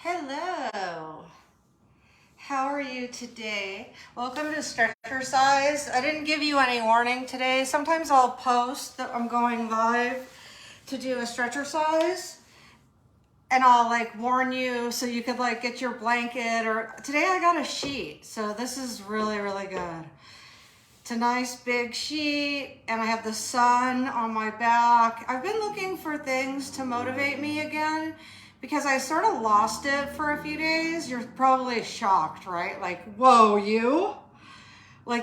Hello. How are you today? Welcome to Stretch-ercise. I didn't give you any warning today. Sometimes I'll post that I'm going live to do a Stretch-ercise and I'll warn you so you could get your blanket, or today I got a sheet. So this is really, really good. It's a nice big sheet and I have the sun on my back. I've been looking for things to motivate me again because I sort of lost it for a few days. You're probably shocked, right? Whoa, you?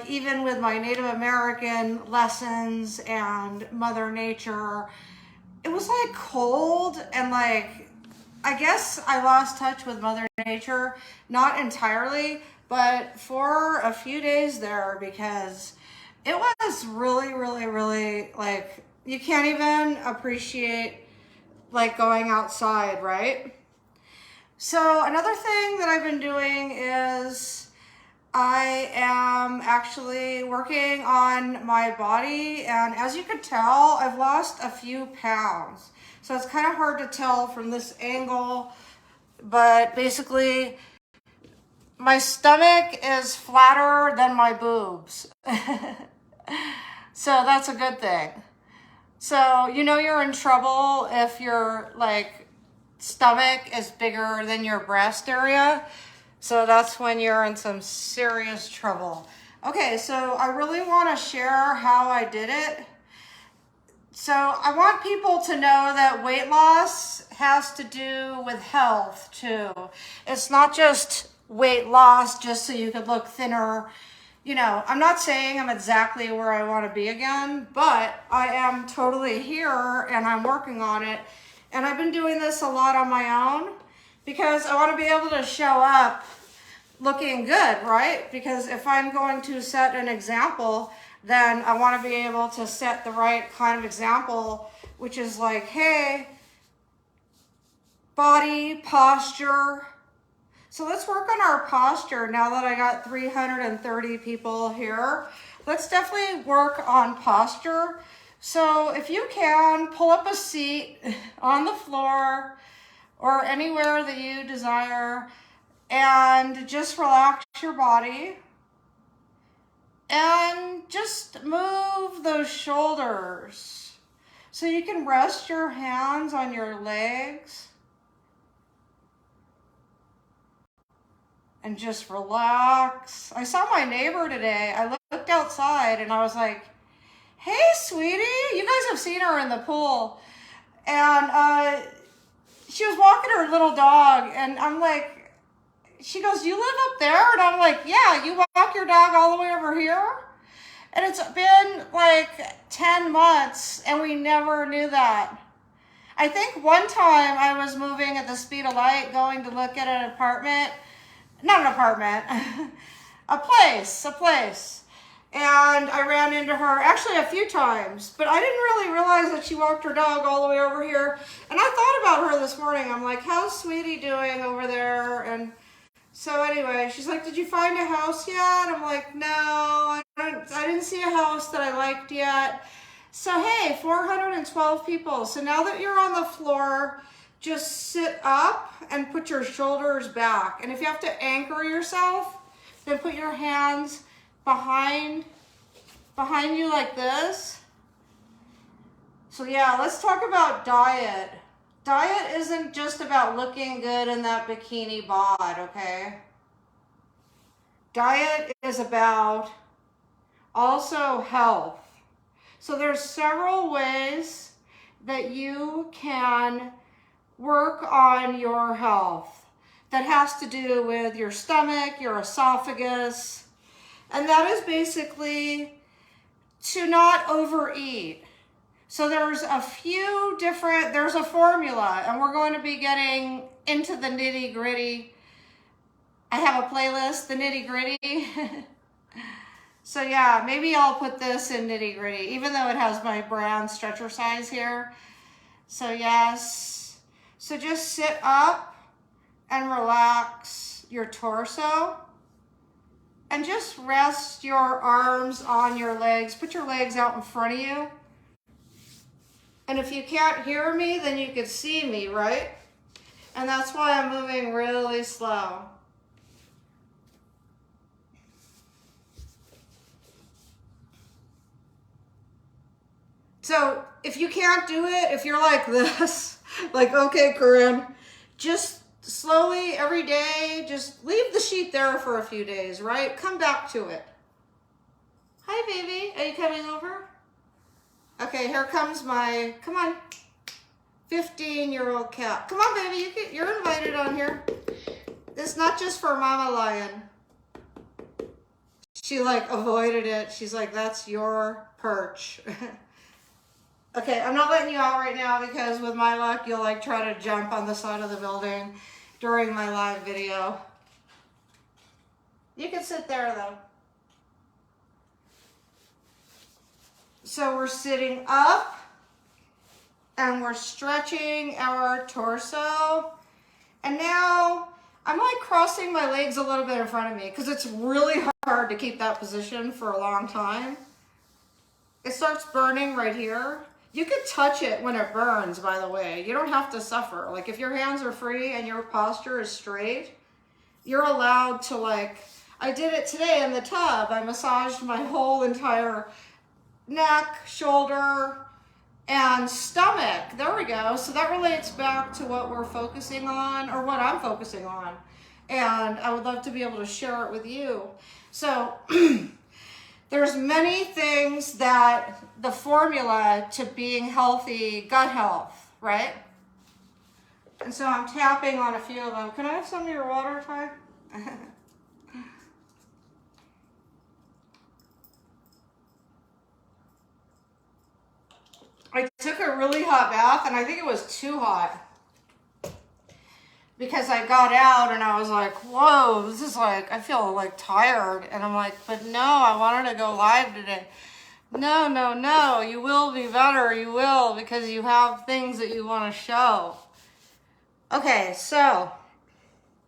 Even with my Native American lessons and Mother Nature, it was cold and I guess I lost touch with Mother Nature. Not entirely, but for a few days there, because it was really, really, really you can't even appreciate going outside, right? So another thing that I've been doing is I am actually working on my body, and as you could tell, I've lost a few pounds. So it's kind of hard to tell from this angle, but basically my stomach is flatter than my boobs. So that's a good thing. So you know you're in trouble if your stomach is bigger than your breast area. So that's when you're in some serious trouble. Okay, so I really want to share how I did it. So I want people to know that weight loss has to do with health too. It's not just weight loss just so you could look thinner. You know, I'm not saying I'm exactly where I want to be again, but I am totally here and I'm working on it. And I've been doing this a lot on my own because I want to be able to show up looking good, right? Because if I'm going to set an example, then I want to be able to set the right kind of example, which is hey, body, posture. So let's work on our posture now that I got 330 people here. Let's definitely work on posture. So if you can, pull up a seat on the floor or anywhere that you desire and just relax your body. And just move those shoulders so you can rest your hands on your legs. And just relax. I saw my neighbor today. I looked outside and I was like, hey, sweetie. You guys have seen her in the pool. And she was walking her little dog. And I'm like, she goes, you live up there? And I'm like, yeah, you walk your dog all the way over here? And it's been 10 months and we never knew that. I think one time I was moving at the speed of light going to look at an apartment. Not an apartment, a place. And I ran into her actually a few times, but I didn't really realize that she walked her dog all the way over here. And I thought about her this morning. I'm like, how's Sweetie doing over there? And so anyway, she's like, did you find a house yet? I'm like, no, I didn't see a house that I liked yet. So hey, 412 people. So now that you're on the floor, just sit up and put your shoulders back. And if you have to anchor yourself, then put your hands behind you like this. So yeah, let's talk about diet. Diet isn't just about looking good in that bikini bod, okay? Diet is about also health. So there's several ways that you can work on your health that has to do with your stomach, your esophagus, and that is basically to not overeat. So there's a formula, and we're going to be getting into the nitty gritty. I have a playlist, the nitty gritty. So yeah, maybe I'll put this in nitty gritty, even though it has my brand Stretch-ercise here. So yes. So just sit up and relax your torso and just rest your arms on your legs. Put your legs out in front of you. And if you can't hear me, then you can see me, right? And that's why I'm moving really slow. So if you can't do it, if you're like this, like, okay, Corin, just slowly every day, just leave the sheet there for a few days, right? Come back to it. Hi, baby. Are you coming over? Okay, here comes my, come on, 15-year-old cat. Come on, baby, you're invited on here. It's not just for Mama Lion. She like avoided it. She's like, that's your perch. Okay, I'm not letting you out right now because with my luck, you'll like try to jump on the side of the building during my live video. You can sit there though. So we're sitting up and we're stretching our torso. And now I'm like crossing my legs a little bit in front of me because it's really hard to keep that position for a long time. It starts burning right here. You can touch it when it burns, by the way. You don't have to suffer. Like if your hands are free and your posture is straight, you're allowed to like, I did it today in the tub. I massaged my whole entire neck, shoulder, and stomach. There we go. So that relates back to what we're focusing on, or what I'm focusing on. And I would love to be able to share it with you. So there's many things that the formula to being healthy, gut health, right? And so I'm tapping on a few of them. Can I have some of your water, Ty? I took a really hot bath and I think it was too hot because I got out and I was like, whoa, this is like, I feel like tired. And I'm like, but no, I wanted to go live today. No, no, no, you will be better. You will, because you have things that you want to show. Okay, so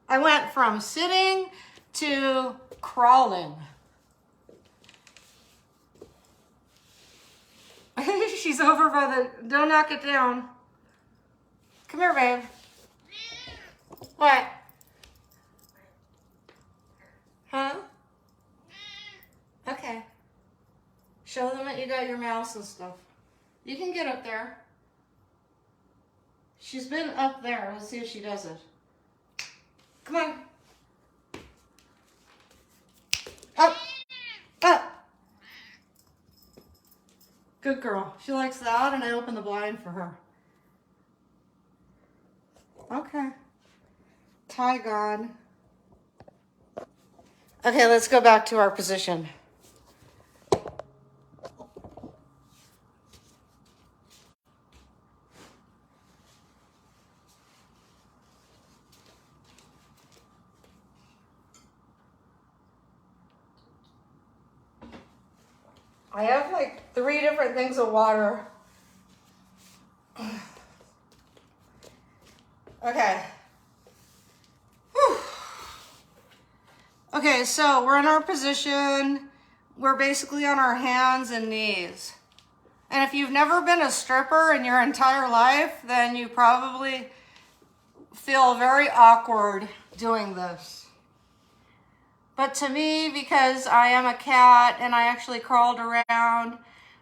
I went from sitting to crawling. She's over by the, don't knock it down. Come here, babe. What? Huh? Okay. Show them that you got your mouse and stuff. You can get up there. She's been up there. Let's see if she does it. Come on. Up. Up. Good girl. She likes that, and I opened the blind for her. Okay. Tie gone. Okay, let's go back to our position. I have like 3 different things of water. Okay. Whew. Okay, so we're in our position. We're basically on our hands and knees. And if you've never been a stripper in your entire life, then you probably feel very awkward doing this. But to me, because I am a cat and I actually crawled around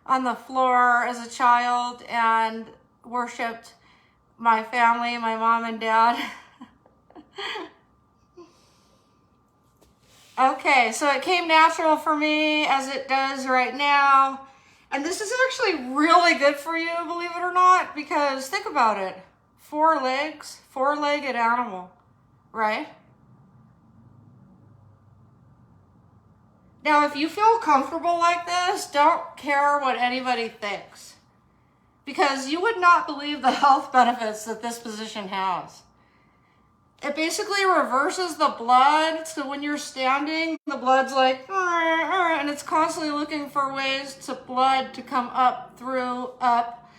on the floor as a child and worshiped my family, my mom and dad. Okay, so it came natural for me as it does right now. And this is actually really good for you, believe it or not, because think about it. 4 legs, 4-legged animal, right? Now, if you feel comfortable like this, don't care what anybody thinks, because you would not believe the health benefits that this position has. It basically reverses the blood, so when you're standing, the blood's like, and it's constantly looking for ways to blood to come up, through, up.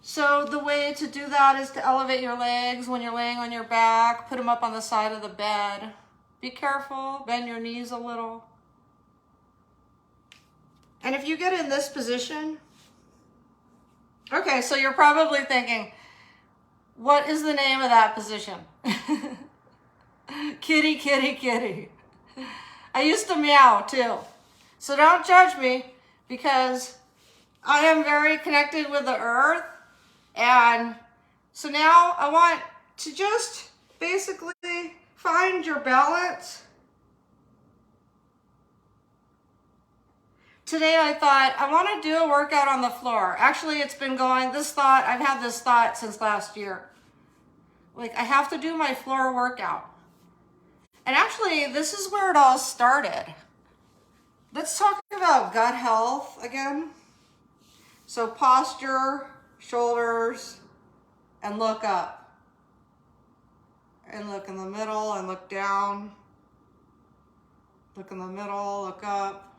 So the way to do that is to elevate your legs when you're laying on your back, put them up on the side of the bed. Be careful, bend your knees a little. And if you get in this position, okay, so you're probably thinking, What is the name of that position? Kitty, kitty, kitty. I used to meow too. So don't judge me, because I am very connected with the earth. And so now I want to just basically find your balance. Today I thought I want to do a workout on the floor. Actually, it's been going, I've had this thought since last year. Like, I have to do my floor workout. And actually, this is where it all started. Let's talk about gut health again. So posture, shoulders, and look up. And look in the middle and look down. Look in the middle, look up.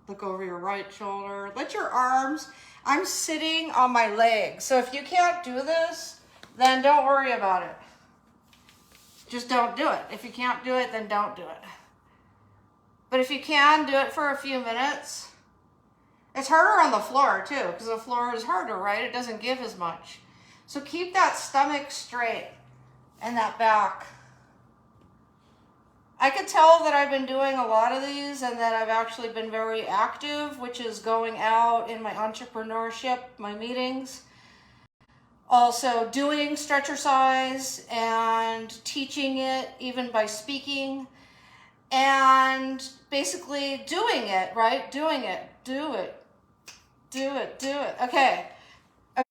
Look over your right shoulder. Let your arms, I'm sitting on my legs. So if you can't do this, then don't worry about it. Just don't do it. If you can't do it, then don't do it. But if you can, do it for a few minutes. It's harder on the floor too, because the floor is harder, right? It doesn't give as much. So keep that stomach straight and that back. I could tell that I've been doing a lot of these and that I've actually been very active, which is going out in my entrepreneurship, my meetings. Also doing stretch-ercise and teaching it, even by speaking. And basically doing it, right? Doing it. Do it. Do it. Do it. Okay.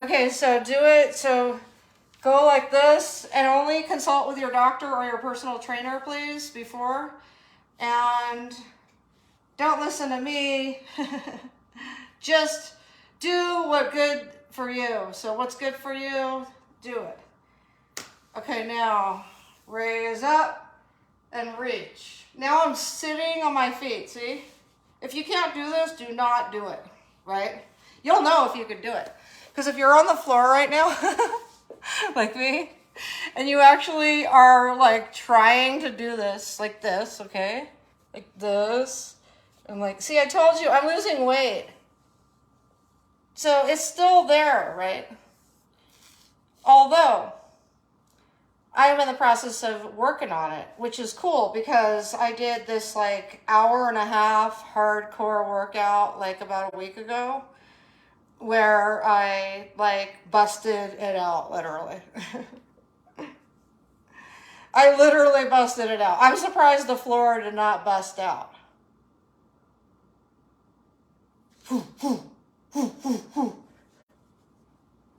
Okay, so do it. So go like this, and only consult with your doctor or your personal trainer, please, before. And don't listen to me. Just do what's good for you. So what's good for you, do it. Okay, now raise up and reach. Now I'm sitting on my feet, see? If you can't do this, do not do it, right? You'll know if you can do it. Because if you're on the floor right now, like me, and you actually are like trying to do this, like this, okay? Like this, and like, see, I told you, I'm losing weight. So it's still there, right? Although, I'm in the process of working on it, which is cool because I did this like hour-and-a-half hardcore workout like about a week ago where I like busted it out, literally. I literally busted it out. I'm surprised the floor did not bust out.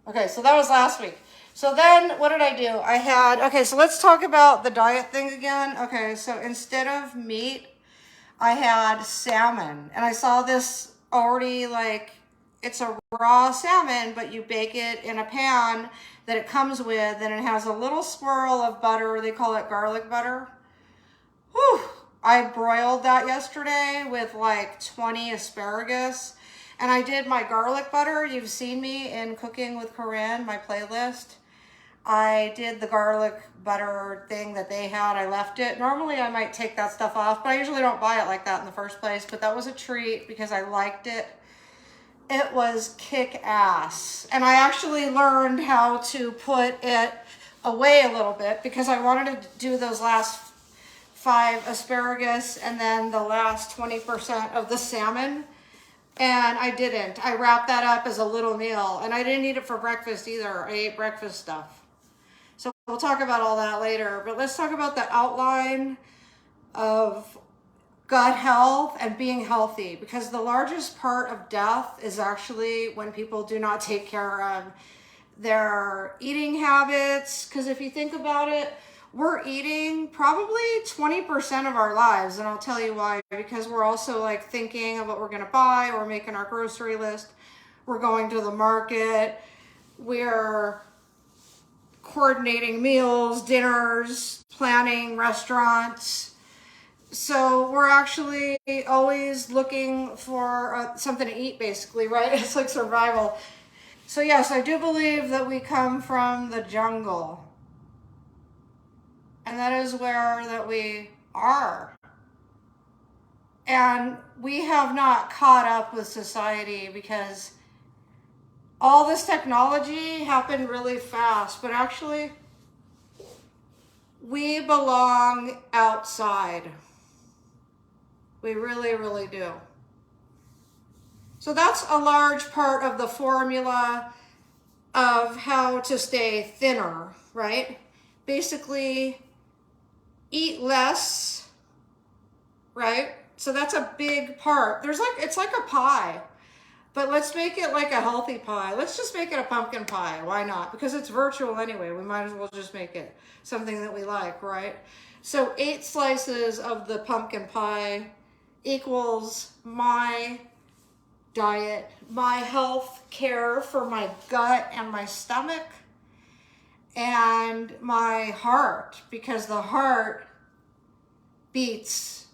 Okay, so that was last week. So then what did I do? I had, okay, so let's talk about the diet thing again. Okay, so instead of meat, I had salmon. And I saw this already, like, it's a raw salmon, but you bake it in a pan that it comes with, and it has a little swirl of butter. They call it garlic butter. Whew. I broiled that yesterday with like 20 asparagus. And I did my garlic butter. You've seen me in Cooking with Corin, my playlist. I did the garlic butter thing that they had. I left it. Normally I might take that stuff off, but I usually don't buy it like that in the first place. But that was a treat because I liked it. It was kick-ass. And I actually learned how to put it away a little bit because I wanted to do those last 5 asparagus and then the last 20% of the salmon. And I didn't. I wrapped that up as a little meal. And I didn't eat it for breakfast either. I ate breakfast stuff. So we'll talk about all that later. But let's talk about the outline of gut health and being healthy. Because the largest part of death is actually when people do not take care of their eating habits. Because if you think about it, we're eating probably 20% of our lives. And I'll tell you why. Because we're also like thinking of what we're going to buy. We're making our grocery list. We're going to the market. We're coordinating meals, dinners, planning restaurants. So we're actually always looking for something to eat, basically, right? It's like survival. So yes, I do believe that we come from the jungle. And that is where that we are. And we have not caught up with society because all this technology happened really fast, but actually we belong outside. We really, really do. So that's a large part of the formula of how to stay thinner, right? Basically, eat less, right? So that's a big part. It's like a pie, but let's make it like a healthy pie. Let's just make it a pumpkin pie. Why not? Because it's virtual anyway. We might as well just make it something that we like, right? So 8 slices of the pumpkin pie equals my diet, my health care for my gut and my stomach and my heart, because the heart beats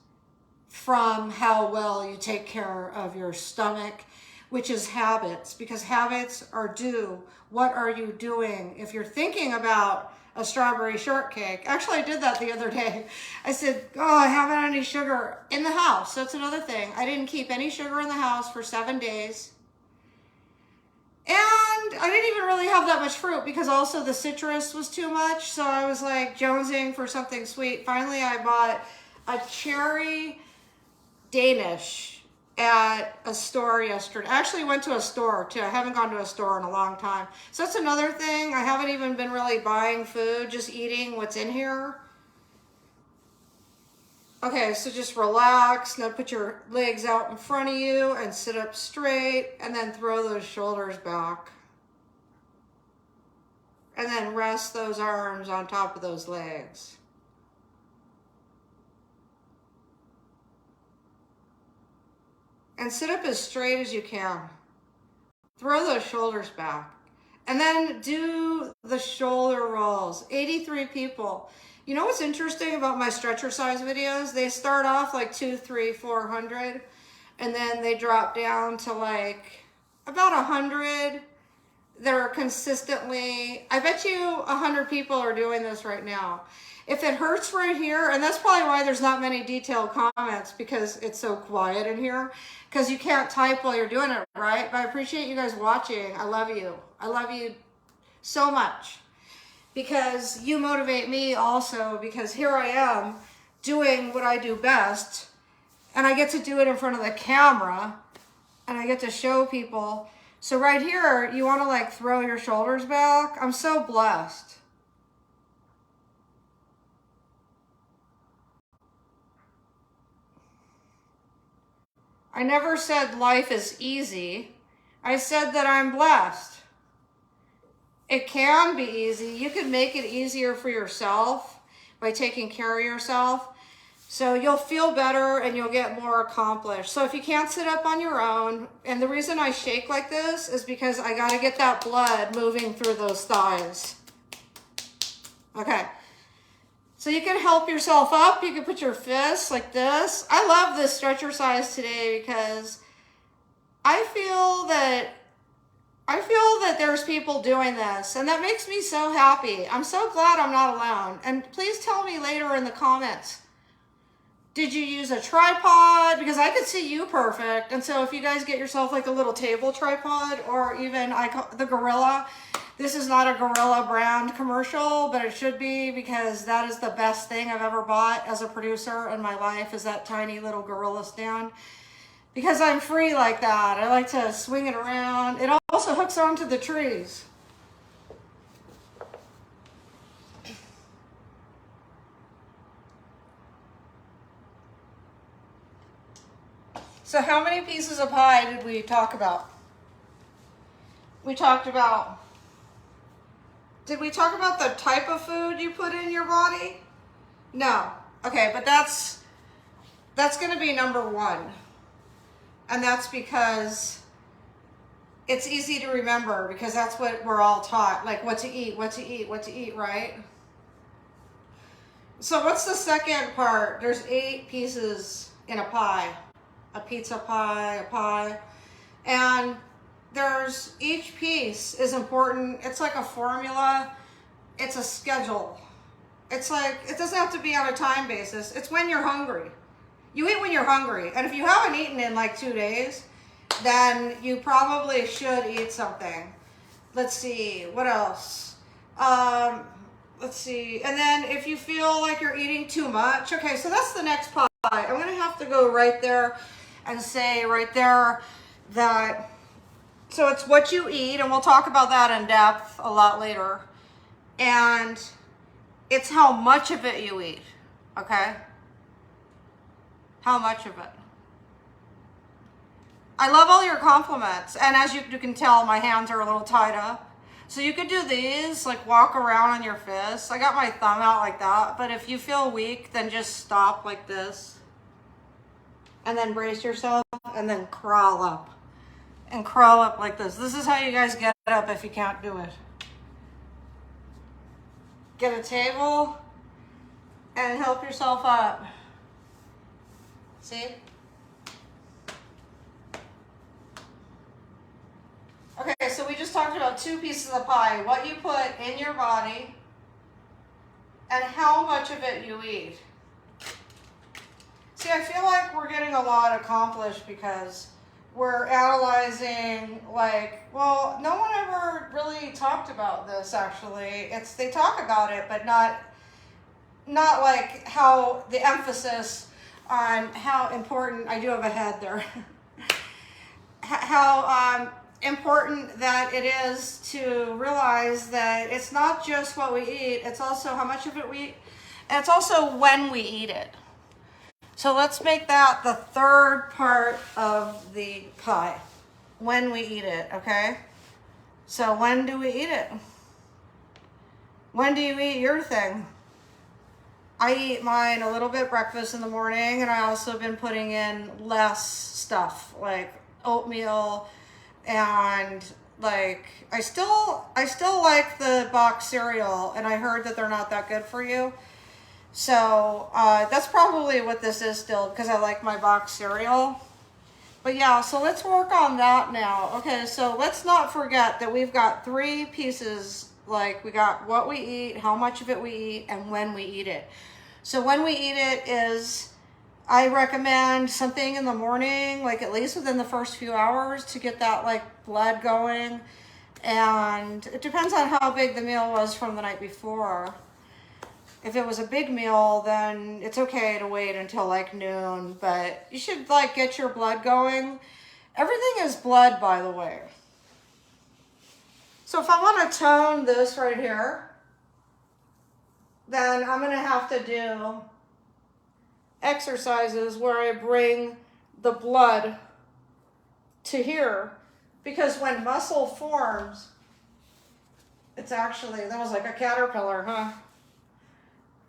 from how well you take care of your stomach, which is habits, because habits are due. What are you doing? If you're thinking about a strawberry shortcake, actually I did that the other day. I said, oh, I haven't had any sugar in the house. That's another thing. I didn't keep any sugar in the house for 7 days. And I didn't even really have that much fruit because also the citrus was too much. So I was like jonesing for something sweet. Finally, I bought a cherry Danish at a store yesterday. I actually went to a store too. I haven't gone to a store in a long time. So that's another thing. I haven't even been really buying food, just eating what's in here. Okay, so just relax. Now put your legs out in front of you and sit up straight and then throw those shoulders back. And then rest those arms on top of those legs. And sit up as straight as you can. Throw those shoulders back. And then do the shoulder rolls. 83 people. You know what's interesting about my Stretch-ercise videos? They start off like 200, 300, 400. And then they drop down to like about 100. They're consistently, I bet you 100 people are doing this right now. If it hurts right here, and that's probably why there's not many detailed comments, because it's so quiet in here, because you can't type while you're doing it, right? But I appreciate you guys watching. I love you. I love you so much, because you motivate me also, because here I am doing what I do best, and I get to do it in front of the camera, and I get to show people. So right here, you want to like throw your shoulders back. I'm so blessed. I never said life is easy. I said that I'm blessed. It can be easy. You can make it easier for yourself by taking care of yourself. So you'll feel better and you'll get more accomplished. So if you can't sit up on your own, and the reason I shake like this is because I got to get that blood moving through those thighs. Okay. So you can help yourself up. You can put your fists like this. I love this Stretch-ercise today because I feel that there's people doing this, and that makes me so happy. I'm so glad I'm not alone. And please tell me later in the comments, did you use a tripod? Because I could see you perfect. And so if you guys get yourself like a little table tripod, or even the Gorilla. This is not a Gorilla brand commercial, but it should be, because that is the best thing I've ever bought as a producer in my life, is that tiny little Gorilla stand. Because I'm free like that. I like to swing it around. It also hooks onto the trees. So how many pieces of pie did we talk about? Did we talk about the type of food you put in your body? No. Okay, but that's going to be number 1. And that's because it's easy to remember, because that's what we're all taught, like what to eat, right? So what's the second part? There's 8 pieces in a pie. A pizza pie, a pie. And each piece is important. It's like a formula. It's a schedule. It's like, it doesn't have to be on a time basis. It's when you're hungry. You eat when you're hungry. And if you haven't eaten in like 2 days, then you probably should eat something. Let's see, what else? Let's see, and then if you feel like you're eating too much, okay, so that's the next pie. I'm gonna have to go right there and say right there that, so it's what you eat, and we'll talk about that in depth a lot later, and it's how much of it you eat, okay? How much of it. I love all your compliments, and as you can tell, my hands are a little tied up. So you could do these, like walk around on your fists. I got my thumb out like that, but if you feel weak, then just stop like this. And then brace yourself, and then crawl up. And crawl up like this. This is how you guys get up if you can't do it. Get a table, and help yourself up. See? Okay, so we just talked about two pieces of pie. What you put in your body and how much of it you eat. See, I feel like we're getting a lot accomplished because we're analyzing, like, well, no one ever really talked about this, actually. They talk about it, but not like how the emphasis on how important, I do have a head there, how important that it is to realize that it's not just what we eat, it's also how much of it we eat, and it's also when we eat it. So let's make that the third part of the pie, when we eat it, okay? So when do we eat it? When do you eat your thing? I eat mine a little bit breakfast in the morning, and I also been putting in less stuff like oatmeal, and like I still like the box cereal, and I heard that they're not that good for you. So that's probably what this is still, because I like my box cereal. But yeah, so let's work on that now. Okay, so let's not forget that we've got three pieces. Like we got what we eat, how much of it we eat, and when we eat it. So when we eat it is, I recommend something in the morning, like at least within the first few hours, to get that like blood going. And it depends on how big the meal was from the night before. If it was a big meal, then it's okay to wait until like noon, but you should like get your blood going. Everything is blood, by the way. So if I want to tone this right here, then I'm going to have to do exercises where I bring the blood to here, because when muscle forms, it's actually, that was like a caterpillar, huh?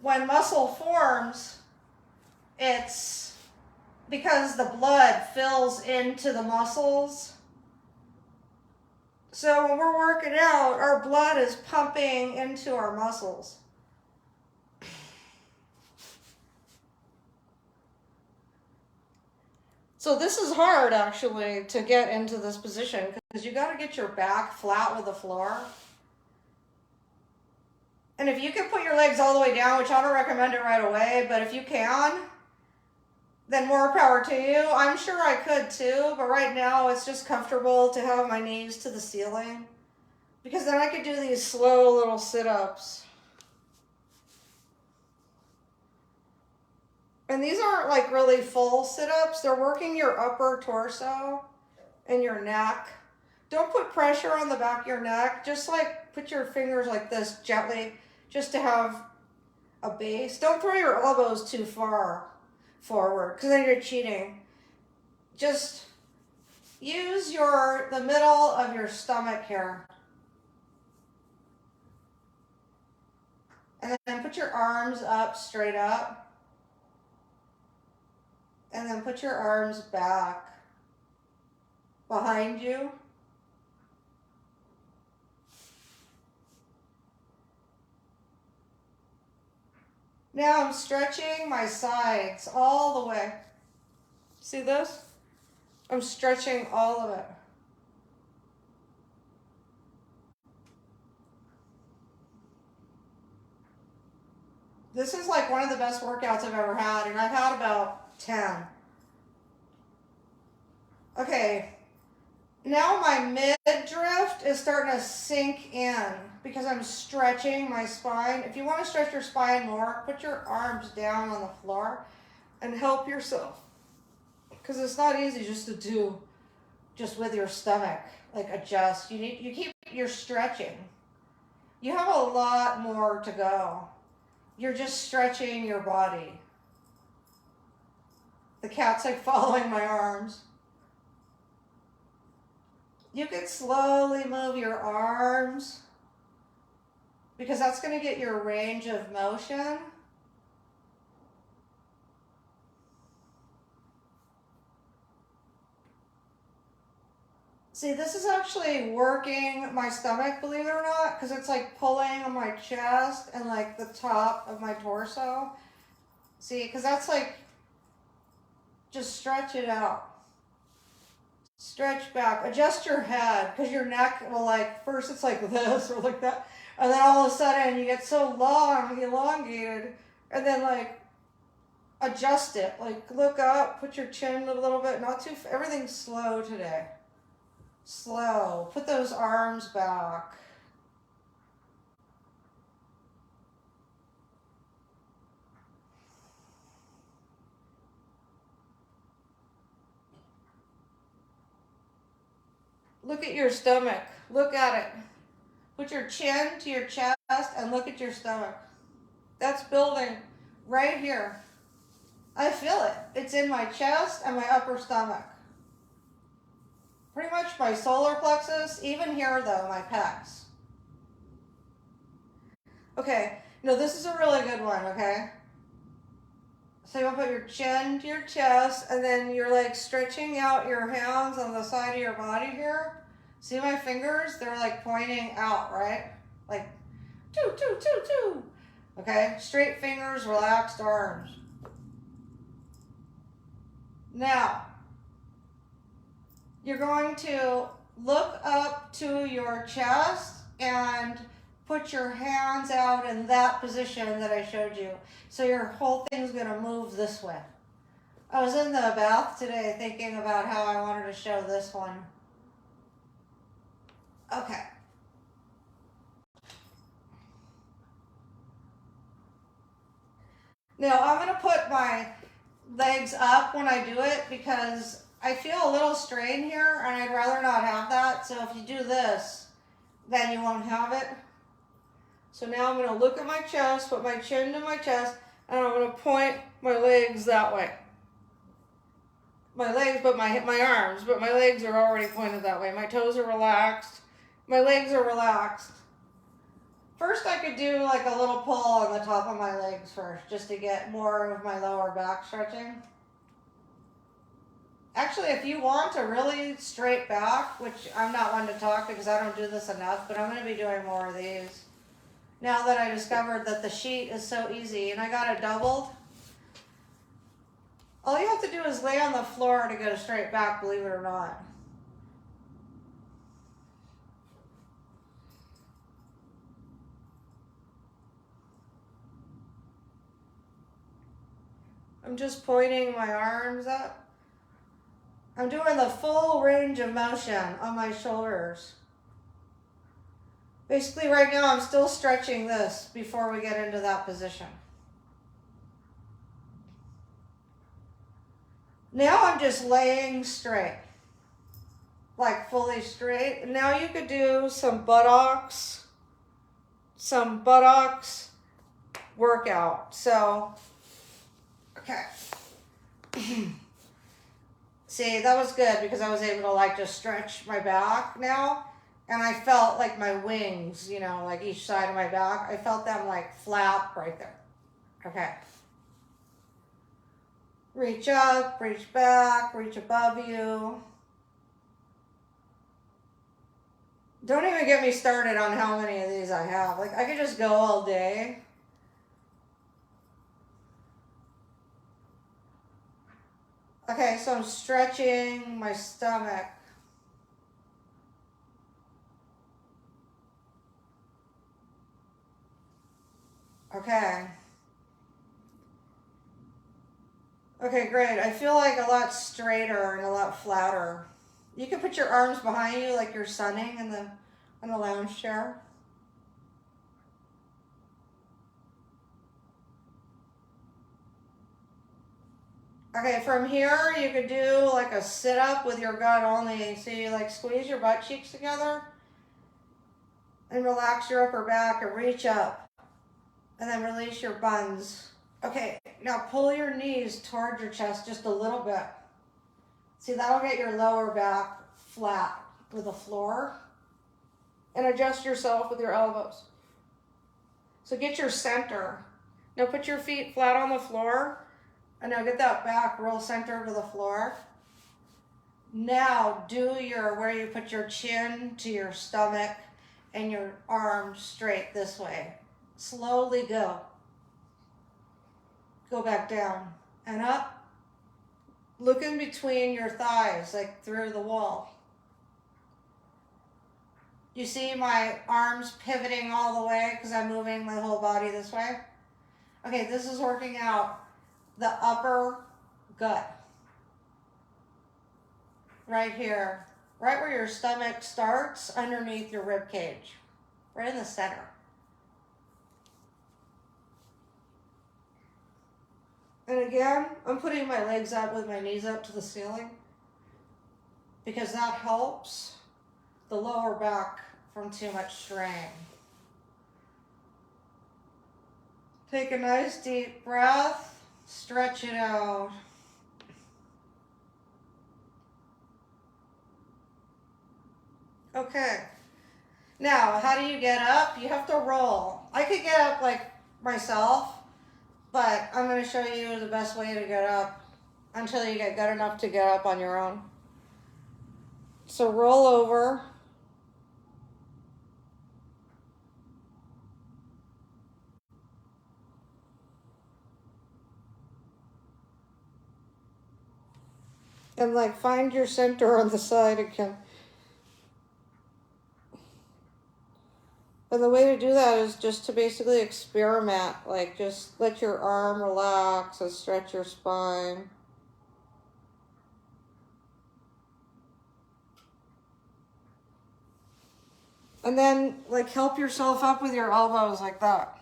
When muscle forms, it's because the blood fills into the muscles. So when we're working out, our blood is pumping into our muscles. So this is hard actually to get into this position, because you got to get your back flat with the floor. And if you can put your legs all the way down, which I don't recommend it right away, but if you can, then more power to you. I'm sure I could too, but right now it's just comfortable to have my knees to the ceiling, because then I could do these slow little sit-ups. And these aren't like really full sit-ups. They're working your upper torso and your neck. Don't put pressure on the back of your neck. Just like put your fingers like this gently, just to have a base. Don't throw your elbows too far forward, because then you're cheating. Just use the middle of your stomach here. And then put your arms up, straight up. And then put your arms back behind you. Now I'm stretching my sides all the way. See this? I'm stretching all of it. This is like one of the best workouts I've ever had, and I've had about 10. Okay, Now my midriff is starting to sink in because I'm stretching my spine. If you want to stretch your spine more, put your arms down on the floor and help yourself. Because it's not easy just to do just with your stomach, like adjust. You're stretching. You have a lot more to go. You're just stretching your body. The cat's like following my arms. You can slowly move your arms because that's going to get your range of motion. See, this is actually working my stomach, believe it or not, because it's like pulling on my chest and like the top of my torso. See, because that's like, just stretch it out. Stretch back, adjust your head, because your neck will like, first it's like this or like that, and then all of a sudden you get so long, elongated, and then like adjust it, like look up, put your chin a little bit, not too, everything's slow today. Slow, put those arms back. Look at your stomach, look at it. Put your chin to your chest and look at your stomach. That's building right here. I feel it. It's in my chest and my upper stomach. Pretty much my solar plexus, even here though, my pecs. Okay, no, this is a really good one, okay? So you want to put your chin to your chest and then you're like stretching out your hands on the side of your body here. See my fingers? They're like pointing out, right? Like, two, two, two, two. Okay, straight fingers, relaxed arms. Now, you're going to look up to your chest and put your hands out in that position that I showed you. So your whole thing's gonna move this way. I was in the bath today thinking about how I wanted to show this one. Okay. Now I'm gonna put my legs up when I do it because I feel a little strain here and I'd rather not have that. So if you do this, then you won't have it. So now I'm going to look at my chest, put my chin to my chest, and I'm going to point my legs that way. My legs, but my arms, but my legs are already pointed that way. My toes are relaxed. My legs are relaxed. First I could do like a little pull on the top of my legs first, just to get more of my lower back stretching. Actually, if you want a really straight back, which I'm not one to talk because I don't do this enough, but I'm going to be doing more of these. Now that I discovered that the sheet is so easy and I got it doubled. All you have to do is lay on the floor to get a straight back, believe it or not. I'm just pointing my arms up. I'm doing the full range of motion on my shoulders. Basically right now I'm still stretching this before we get into that position. Now I'm just laying straight, like fully straight. Now you could do some buttocks workout. So, okay. See, that was good because I was able to like just stretch my back now. And I felt like my wings, you know, like each side of my back, I felt them like flap right there. Okay. Reach up, reach back, reach above you. Don't even get me started on how many of these I have. Like, I could just go all day. Okay, so I'm stretching my stomach. Okay. Okay, great. I feel like a lot straighter and a lot flatter. You can put your arms behind you like you're sunning in the lounge chair. Okay, from here you could do like a sit up with your gut only. So you like squeeze your butt cheeks together and relax your upper back and reach up and then release your buns. Okay, now pull your knees toward your chest just a little bit. See, that'll get your lower back flat with the floor. And adjust yourself with your elbows. So get your center. Now put your feet flat on the floor. And now get that back real centered to the floor. Now do where you put your chin to your stomach and your arms straight this way. Slowly go. Go back down and up. Look in between your thighs, like through the wall. You see my arms pivoting all the way because I'm moving my whole body this way? Okay, this is working out the upper gut. Right here. Right where your stomach starts, underneath your rib cage. Right in the center. And again, I'm putting my legs up with my knees up to the ceiling because that helps the lower back from too much strain. Take a nice deep breath, stretch it out. Okay. Now, how do you get up? You have to roll. I could get up like myself, but I'm going to show you the best way to get up until you get good enough to get up on your own. So roll over. And like find your center on the side again. And the way to do that is just to basically experiment. Like just let your arm relax and stretch your spine. And then like help yourself up with your elbows like that.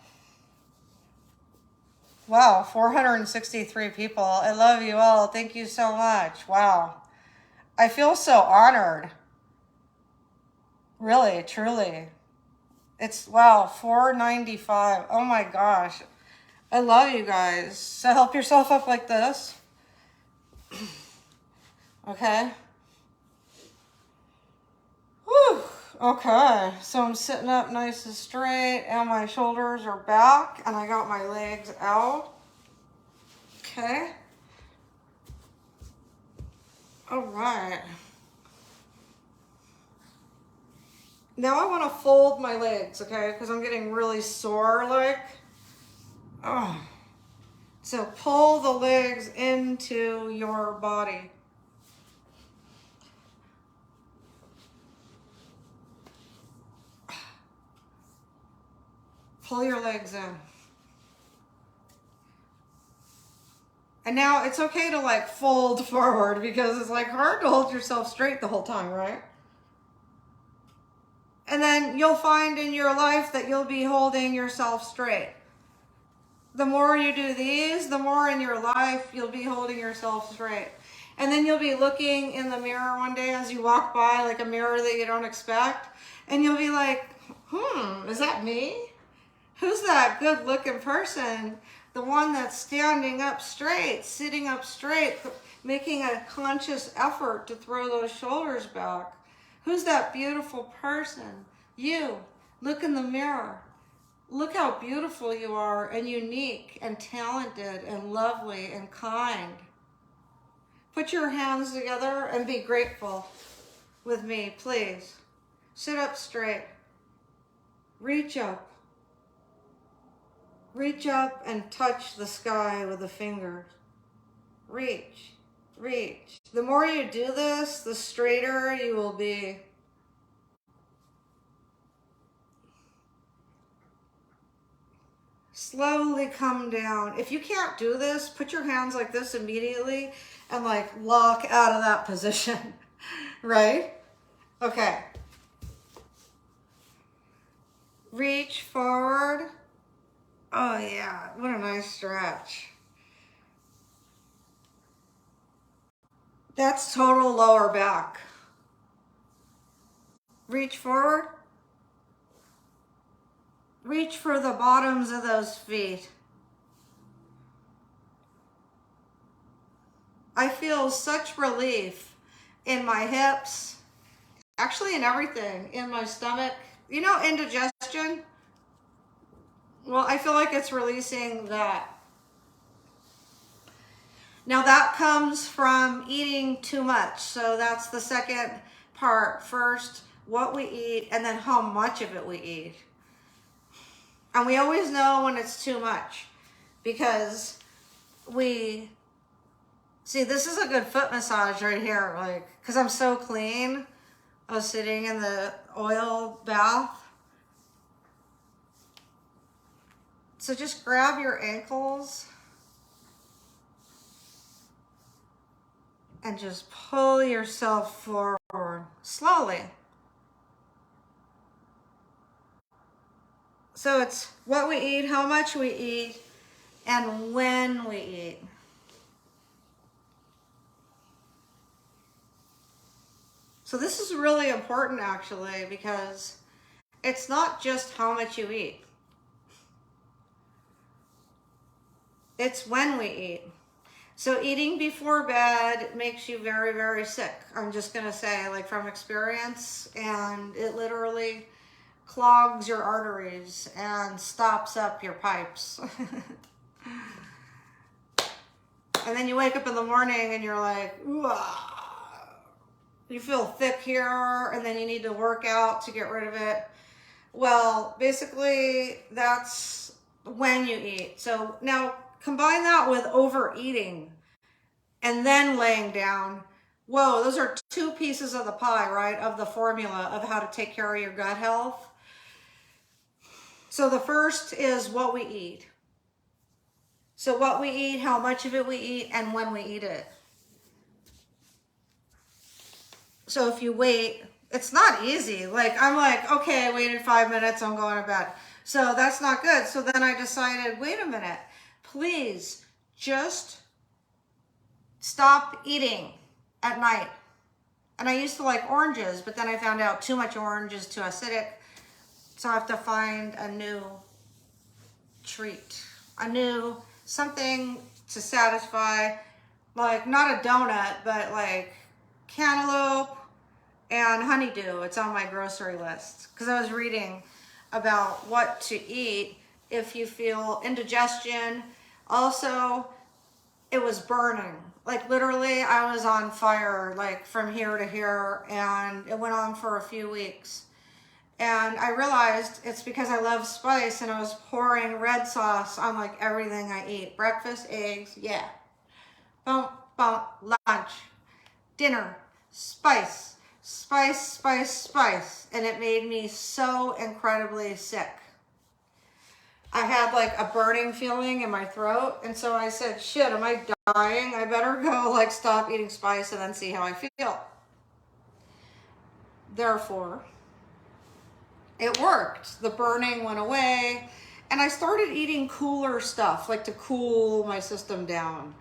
Wow, 463 people. I love you all. Thank you so much. Wow. I feel so honored. Really, truly. It's, wow, 495. Oh my gosh. I love you guys. So help yourself up like this. Okay. Whew. Okay. So I'm sitting up nice and straight and my shoulders are back and I got my legs out. Okay. All right. Now I want to fold my legs, okay? Because I'm getting really sore, like. Oh. So pull the legs into your body. Pull your legs in. And now it's okay to like fold forward because it's like hard to hold yourself straight the whole time, right? And then you'll find in your life that you'll be holding yourself straight. The more you do these, the more in your life you'll be holding yourself straight. And then you'll be looking in the mirror one day as you walk by, like a mirror that you don't expect. And you'll be like, is that me? Who's that good looking person? The one that's standing up straight, sitting up straight, making a conscious effort to throw those shoulders back. Who's that beautiful person? You. Look in the mirror. Look how beautiful you are and unique and talented and lovely and kind. Put your hands together and be grateful with me, please. Sit up straight. Reach up. Reach up and touch the sky with the fingers. Reach, reach. The more you do this, the straighter you will be. Slowly come down. If you can't do this, put your hands like this immediately and like lock out of that position. Right? Okay. Reach forward. Oh yeah, what a nice stretch. That's total lower back. Reach forward. Reach for the bottoms of those feet. I feel such relief in my hips, actually in everything, in my stomach. You know, indigestion? Well, I feel like it's releasing that. Now that comes from eating too much. So that's the second part. First, what we eat, and then how much of it we eat. And we always know when it's too much because we see, this is a good foot massage right here, like, because I'm so clean. I was sitting in the oil bath. So just grab your ankles and just pull yourself forward slowly. So it's what we eat, how much we eat, and when we eat. So this is really important actually, because it's not just how much you eat. It's when we eat. So eating before bed makes you very, very sick. I'm just gonna say, like, from experience, and it literally clogs your arteries and stops up your pipes. And then you wake up in the morning and you're like, ooh, you feel thick here, and then you need to work out to get rid of it. Well, basically that's when you eat. So now combine that with overeating and then laying down. Whoa, those are two pieces of the pie, right? Of the formula of how to take care of your gut health. So the first is what we eat. So what we eat, how much of it we eat, and when we eat it. So if you wait, it's not easy. Like, I'm like, okay, I waited 5 minutes, I'm going to bed. So that's not good. So then I decided, wait a minute, please just stop eating at night. And I used to like oranges, but then I found out too much orange is too acidic. So I have to find a new treat, something to satisfy, like not a donut, but like cantaloupe and honeydew. It's on my grocery list because I was reading about what to eat if you feel indigestion. Also, it was burning. Like literally I was on fire, like from here to here, and it went on for a few weeks. And I realized it's because I love spice, and I was pouring red sauce on like everything I eat. Breakfast, eggs, yeah. Boom, boom, lunch, dinner, spice, spice, spice, spice. And it made me so incredibly sick. I had like a burning feeling in my throat. And so I said, shit, am I dying? I better go like stop eating spice and then see how I feel. Therefore, it worked. The burning went away, and I started eating cooler stuff, like to cool my system down.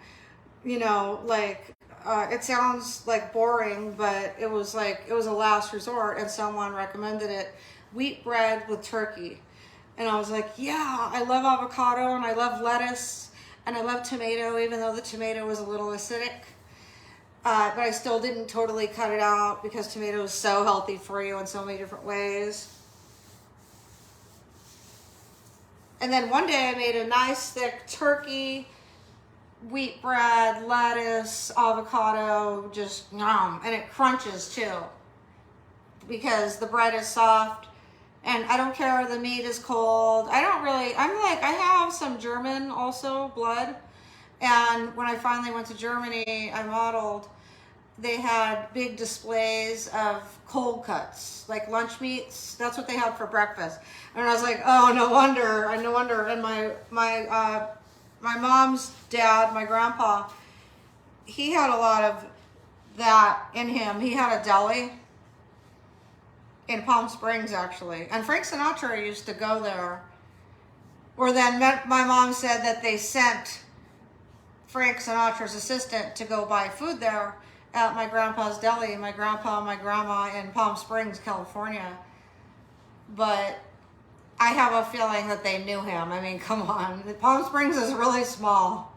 You know, like, it sounds like boring, but it was a last resort, and someone recommended it. Wheat bread with turkey. And I was like, yeah, I love avocado, and I love lettuce, and I love tomato, even though the tomato was a little acidic. But I still didn't totally cut it out because tomato is so healthy for you in so many different ways. And then one day I made a nice thick turkey, wheat bread, lettuce, avocado, just yum. And it crunches too, because the bread is soft. And I don't care, the meat is cold. I have some German also blood. And when I finally went to Germany, I modeled, they had big displays of cold cuts, like lunch meats. That's what they had for breakfast. And I was like, oh, no wonder. And my mom's dad, my grandpa, he had a lot of that in him. He had a deli in Palm Springs, actually. And Frank Sinatra used to go there. Or then my mom said that they sent Frank Sinatra's assistant to go buy food there at my grandpa's deli, my grandpa and my grandma in Palm Springs, California. But I have a feeling that they knew him. I mean, come on. Palm Springs is really small.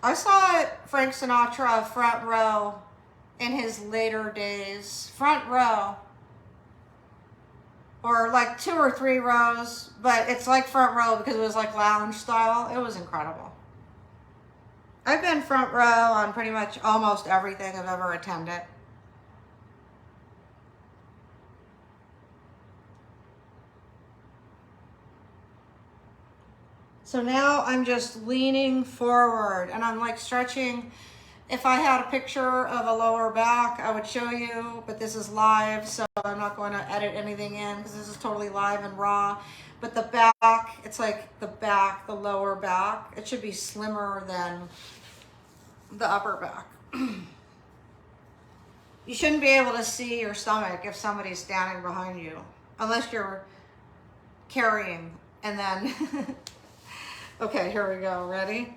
I saw Frank Sinatra front row in his later days. Front row. Or like 2 or 3 rows. But it's like front row because it was like lounge style. It was incredible. I've been front row on pretty much almost everything I've ever attended. So now I'm just leaning forward and I'm like stretching. If I had a picture of a lower back, I would show you, but this is live, so I'm not going to edit anything in because this is totally live and raw. But the back, it's like the back, the lower back, it should be slimmer than the upper back. You shouldn't be able to see your stomach if somebody's standing behind you, unless you're carrying, and then... Okay, here we go. Ready?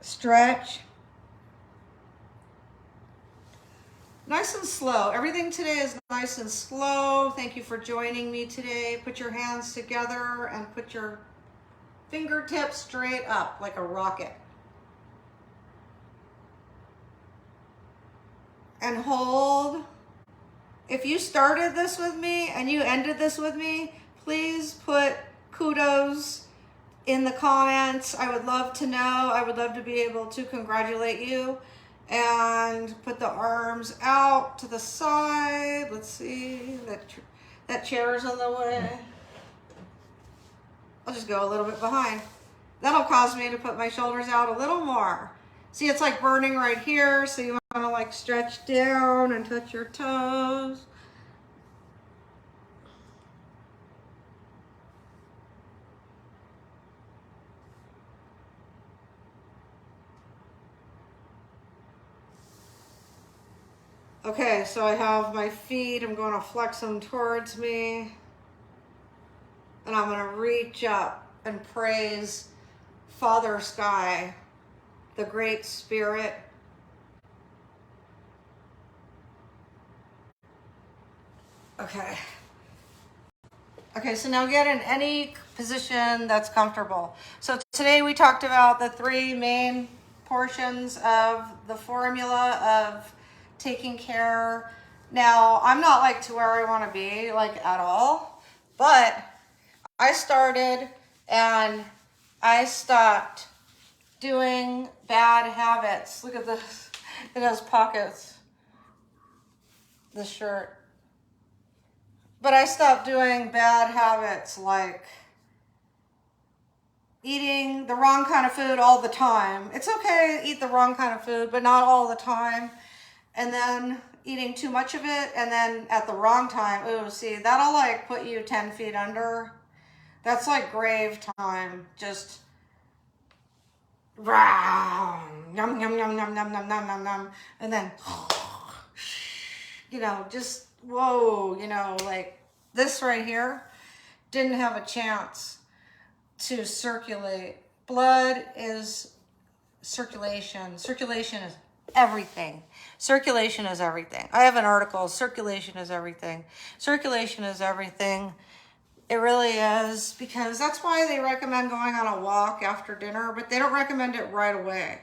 Stretch. Nice and slow. Everything today is nice and slow. Thank you for joining me today. Put your hands together and put your fingertips straight up like a rocket. And hold. If you started this with me and you ended this with me, please put kudos in the comments. I would love to know. I would love to be able to congratulate you. And put the arms out to the side. Let's see, that chair is in the way. I'll just go a little bit behind. That'll cause me to put my shoulders out a little more. See, it's like burning right here, so you want to like stretch down and touch your toes. Okay, so I have my feet, I'm going to flex them towards me. And I'm going to reach up and praise Father Sky, the Great Spirit. Okay. Okay, so now get in any position that's comfortable. So today we talked about the 3 main portions of the formula of taking care. Now, I'm not like to where I want to be, like at all, but I started and I stopped doing bad habits. Look at this. It has pockets, the shirt. But I stopped doing bad habits like eating the wrong kind of food all the time. It's okay to eat the wrong kind of food, but not all the time. And then eating too much of it, and then at the wrong time, ooh, see, that'll like put you 10 feet under. That's like grave time. Just, rah, yum, yum, yum, yum, yum, yum, yum, yum, yum, and then, you know, just, whoa, you know, like this right here didn't have a chance to circulate. Blood is circulation. Circulation is everything. Circulation is everything. I have an article, circulation is everything. Circulation is everything. It really is, because that's why they recommend going on a walk after dinner, but they don't recommend it right away.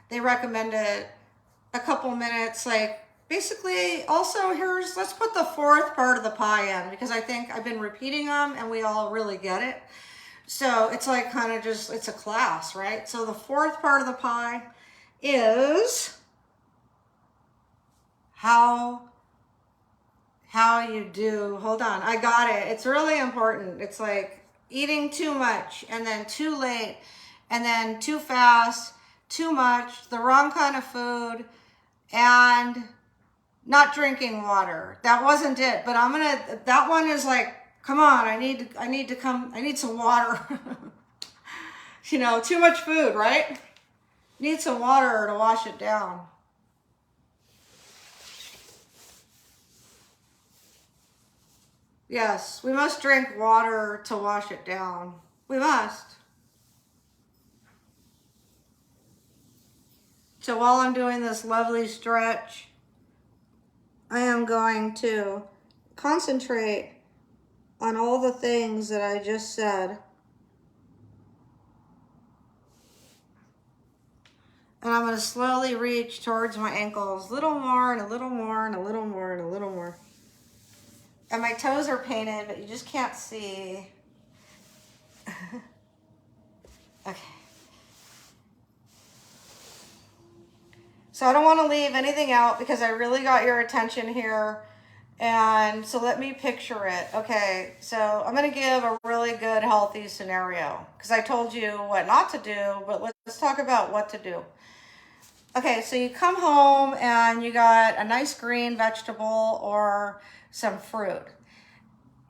They recommend it a couple minutes, like basically. Also, let's put the 4th part of the pie in, because I think I've been repeating them and we all really get it. So it's like kind of just, it's a class, right? So the 4th part of the pie is how you do, hold on, I got it. It's really important. It's like eating too much and then too late and then too fast, too much, the wrong kind of food, and not drinking water. That wasn't it, but that one is like, come on, I need some water. You know, too much food, right? Need some water to wash it down. Yes, we must drink water to wash it down. We must. So while I'm doing this lovely stretch, I am going to concentrate on all the things that I just said. And I'm going to slowly reach towards my ankles. A little more and a little more and a little more and a little more. And my toes are painted, but you just can't see. Okay. So I don't want to leave anything out because I really got your attention here. And so let me picture it. Okay, so I'm going to give a really good, healthy scenario because I told you what not to do, but let's talk about what to do. Okay, so you come home and you got a nice green vegetable or some fruit.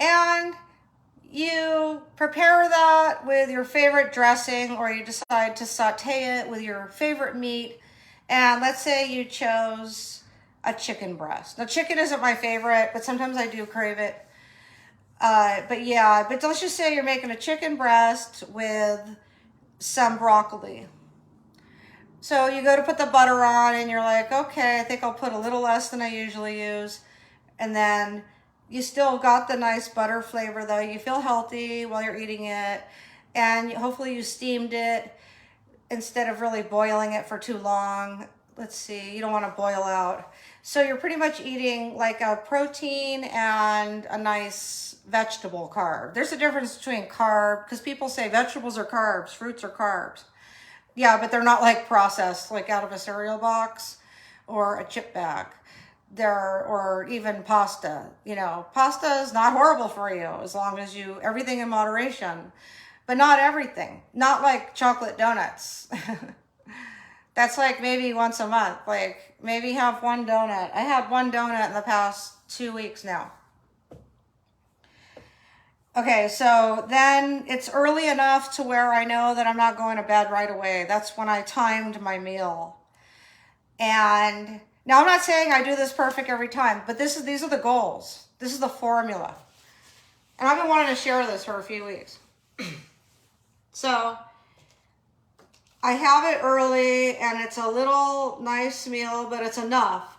And you prepare that with your favorite dressing, or you decide to saute it with your favorite meat. And let's say you chose a chicken breast. Now, chicken isn't my favorite, but sometimes I do crave it. But let's just say you're making a chicken breast with some broccoli. So you go to put the butter on and you're like, okay, I think I'll put a little less than I usually use. And then you still got the nice butter flavor though. You feel healthy while you're eating it. And hopefully you steamed it instead of really boiling it for too long. Let's see, you don't want to boil out. So you're pretty much eating like a protein and a nice vegetable carb. There's a difference between carb, because people say vegetables are carbs, fruits are carbs. Yeah, but they're not like processed, like out of a cereal box or a chip bag. Or even pasta. You know, pasta is not horrible for you as long as everything in moderation, but not everything. Not like chocolate donuts. That's like maybe once a month, like maybe have one donut. I had one donut in the past 2 weeks now. Okay, so then it's early enough to where I know that I'm not going to bed right away. That's when I timed my meal. And now I'm not saying I do this perfect every time, but these are the goals. This is the formula. And I've been wanting to share this for a few weeks. So I have it early and it's a little nice meal, but it's enough.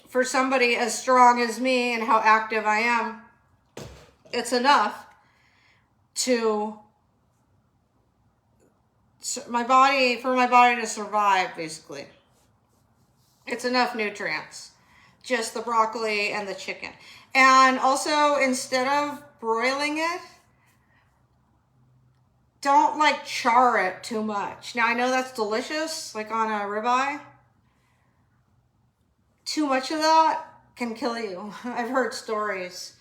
For somebody as strong as me and how active I am, it's enough for my body to survive, basically. It's enough nutrients, just the broccoli and the chicken. And also, instead of broiling it, don't like char it too much. Now I know that's delicious, like on a ribeye. Too much of that can kill you. I've heard stories.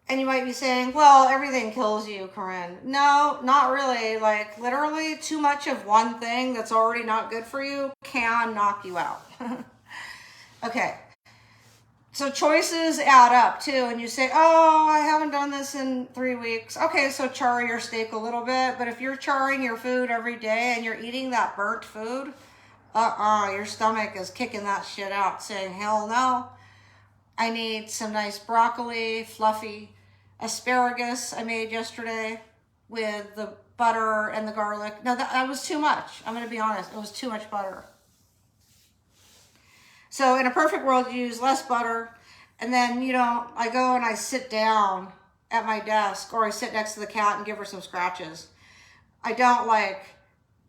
And you might be saying, well, everything kills you, Corin. No, not really. Like literally too much of one thing that's already not good for you can knock you out. Okay. So choices add up too. And you say, oh, I haven't done this in 3 weeks. Okay, so char your steak a little bit. But if you're charring your food every day and you're eating that burnt food, your stomach is kicking that shit out, saying, hell no. I need some nice broccoli, fluffy asparagus I made yesterday with the butter and the garlic. No, that was too much. I'm going to be honest. It was too much butter. So in a perfect world, you use less butter. And then, I go and I sit down at my desk, or I sit next to the cat and give her some scratches. I don't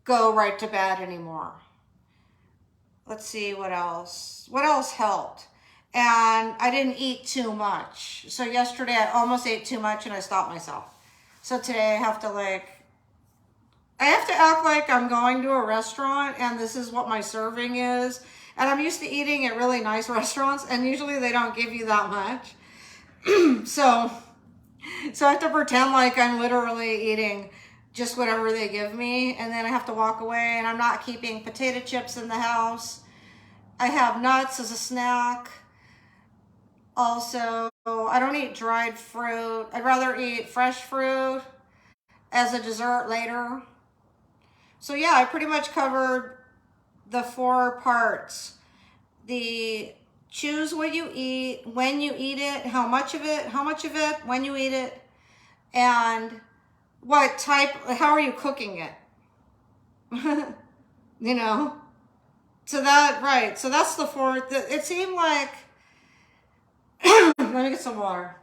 go right to bed anymore. Let's see what else. What else helped? And I didn't eat too much. So yesterday I almost ate too much and I stopped myself. So today I have to act like I'm going to a restaurant and this is what my serving is. And I'm used to eating at really nice restaurants and usually they don't give you that much. So I have to pretend like I'm literally eating just whatever they give me, and then I have to walk away, and I'm not keeping potato chips in the house. I have nuts as a snack. Also, I don't eat dried fruit. I'd rather eat fresh fruit. as a dessert later. So yeah, I pretty much covered the 4 parts. The choose what you eat, when you eat it, how much of it, when you eat it, and what type, how are you cooking it? You know? So that, right, so that's the 4th. It seemed like, let me get some water.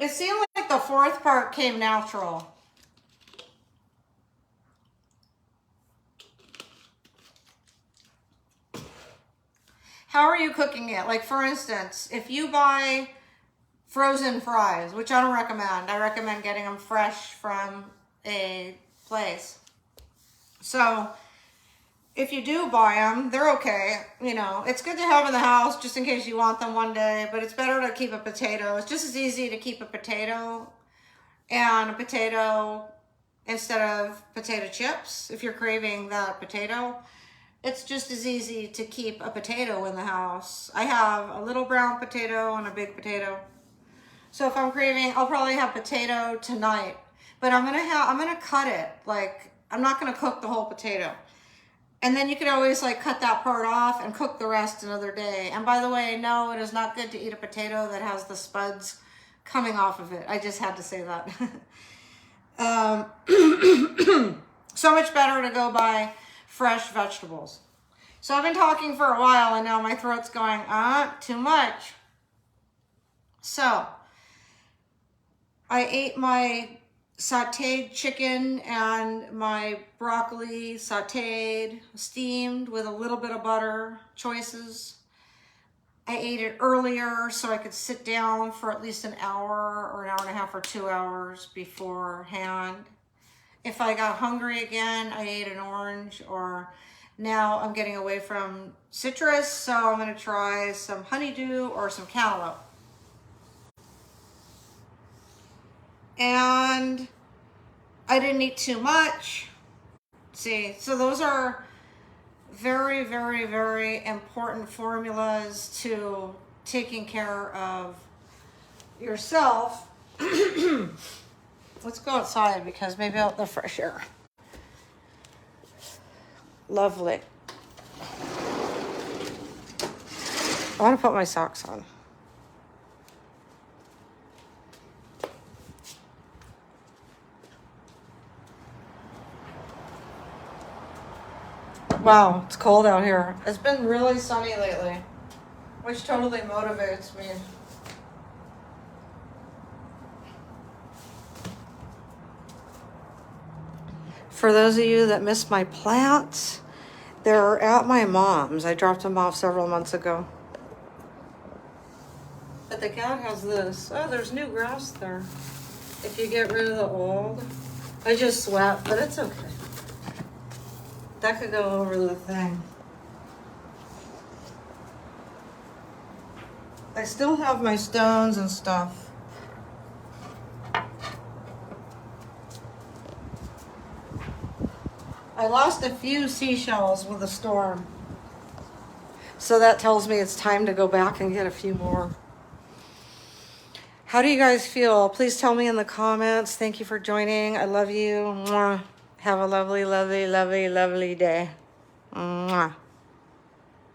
It seemed like the 4th part came natural. How are you cooking it? Like, for instance, if you buy frozen fries, which I don't recommend. I recommend getting them fresh from a place. So if you do buy them, they're okay. You know, it's good to have in the house just in case you want them one day, but it's better to keep a potato. It's just as easy to keep a potato and a potato instead of potato chips. If you're craving that potato, it's just as easy to keep a potato in the house. I have a little brown potato and a big potato. So if I'm craving, I'll probably have potato tonight, but I'm gonna cut it. Like, I'm not gonna cook the whole potato. And then you can always like cut that part off and cook the rest another day. And by the way, no, it is not good to eat a potato that has the spuds coming off of it. I just had to say that. So much better to go buy fresh vegetables. So I've been talking for a while and now my throat's going, too much. So I ate my sauteed chicken and my broccoli sauteed, steamed with a little bit of butter, choices. I ate it earlier so I could sit down for at least an hour or an hour and a half or 2 hours beforehand. If I got hungry again, I ate an orange, or now I'm getting away from citrus, so I'm gonna try some honeydew or some cantaloupe. And I didn't eat too much. See, so those are very, very, very important formulas to taking care of yourself. Let's go outside because maybe out the fresh air. Lovely. I want to put my socks on. Wow, it's cold out here. It's been really sunny lately, which totally motivates me. For those of you that missed my plants, they're at my mom's. I dropped them off several months ago. But the cat has this. Oh, there's new grass there. If you get rid of the old. I just swept, but it's okay. That could go over the thing. I still have my stones and stuff. I lost a few seashells with the storm. So that tells me it's time to go back and get a few more. How do you guys feel? Please tell me in the comments. Thank you for joining. I love you. Mwah. Have a lovely, lovely, lovely, lovely day. Mwah.